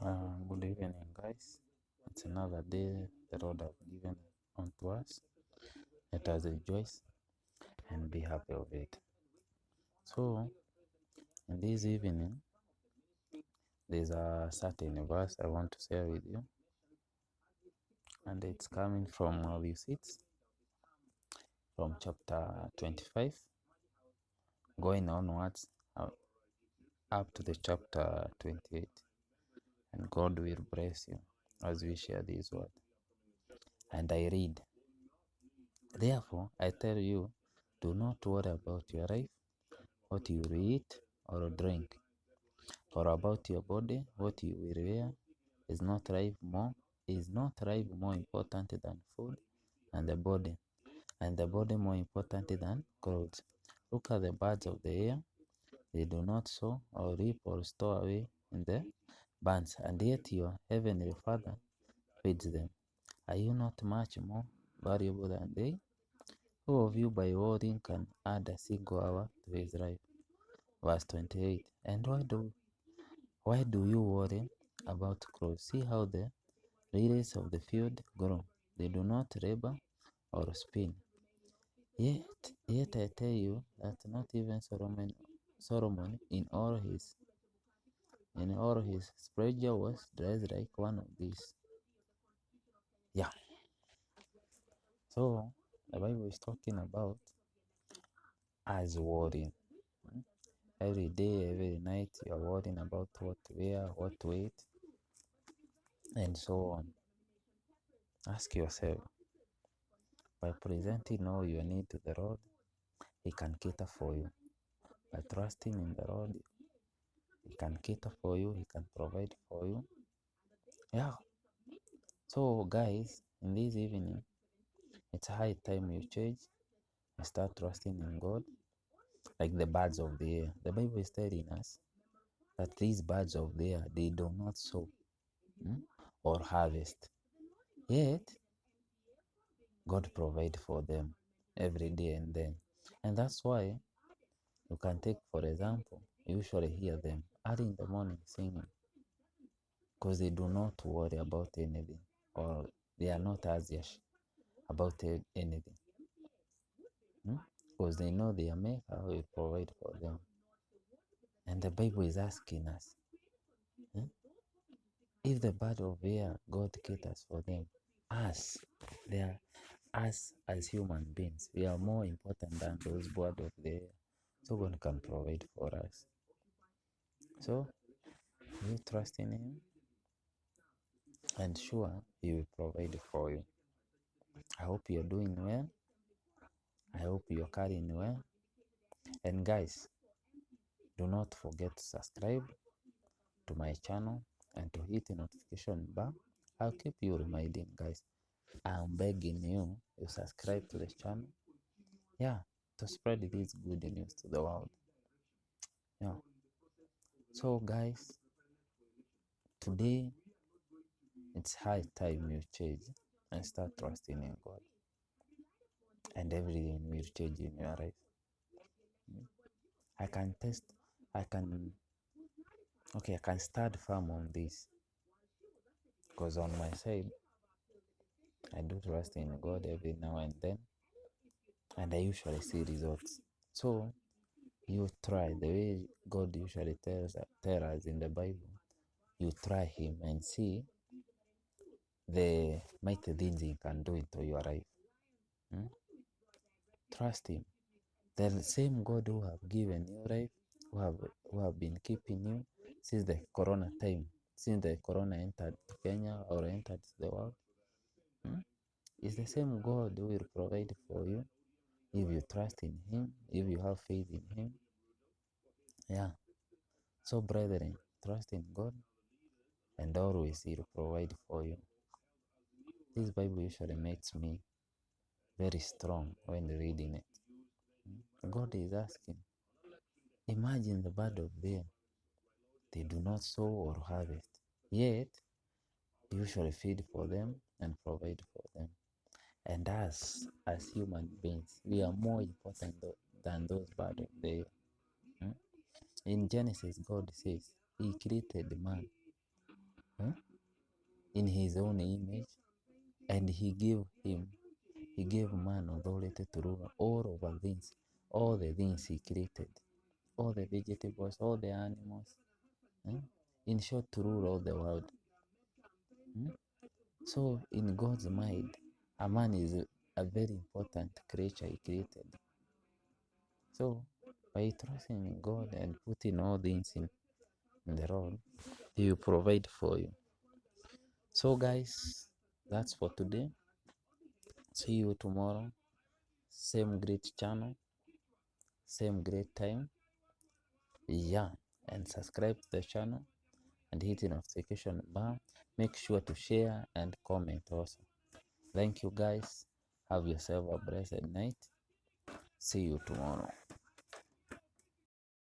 Good evening, guys. It's another day the Lord has given unto us. Let us rejoice and be happy of it. So, in this evening, there's a certain verse I want to share with you, and it's coming from Mathew 6, from chapter 25, going onwards up to the chapter 28. And God will bless you as we share this word. And I read, "Therefore, I tell you, do not worry about your life, what you will eat or drink, or about your body, what you will wear. Is not life more important than food, and the body more important than clothes? Look at the birds of the air; they do not sow or reap or store away in the barns, and yet your heavenly Father feeds them. Are you not much more valuable than they? Who of you by worrying can add a single hour to his life?" Verse 28. And why do you worry about clothes? See how the lilies of the field grow. They do not labor or spin. Yet I tell you that not even Solomon in all his splendor was dressed like one of these. Yeah. So the Bible is talking about us worrying. Every day, every night, you are worrying about what to wear, what to eat, and so on. Ask yourself, by presenting all your need to the Lord, He can cater for you. By trusting in the Lord, He can cater for you, He can provide for you. Yeah. So, guys, in this evening, it's high time you change and start trusting in God like the birds of the air. The Bible is telling us that these birds of the air, they do not sow or harvest. Yet, God provides for them every day and then. And that's why you can take, for example, you usually hear them early in the morning singing because they do not worry about anything, or they are not anxious about anything because they know their Maker will provide for them. And the Bible is asking us, if the bird of the air, God caters for them, us, us as human beings, we are more important than those birds of the air. So God can provide for us. So you trust in Him, and sure, He will provide for you. I hope you're doing well. I hope you're carrying well. And guys, do not forget to subscribe to my channel and to hit the notification bell. I'll keep you reminding, guys. I'm begging you to subscribe to the channel. Yeah, to spread this good news to the world. Yeah. So, guys, today it's high time you change and start trusting in God, and everything will change in your life. I can test, I can, okay, I can stand firm on this because on my side, I do trust in God every now and then, and I usually see results. So, you try the way God usually tell us in the Bible. You try Him and see the mighty things He can do into your life. Trust Him. The same God who have given you life, who have been keeping you since the corona time, since the corona entered Kenya or entered the world, is the same God who will provide for you if you trust in Him, if you have faith in Him. Yeah. So, brethren, trust in God, and always He will provide for you. This Bible usually makes me very strong when reading it. God is asking, imagine the bird of the air. They do not sow or harvest, yet He usually feed for them and provide for them. And us, as human beings, we are more important than those birds of the air. In Genesis, God says He created man in his own image, and he gave man authority to rule all over things, all the things he created, all the vegetables, all the animals, in short, to rule all the world. So in God's mind, a man is a very important creature he created. So by trusting in God and putting all things in the Lord, He will provide for you. So guys, that's for today. See you tomorrow. Same great channel, same great time. Yeah, and subscribe to the channel and hit the notification bar. Make sure to share and comment also. Thank you guys. Have yourself a blessed night. See you tomorrow.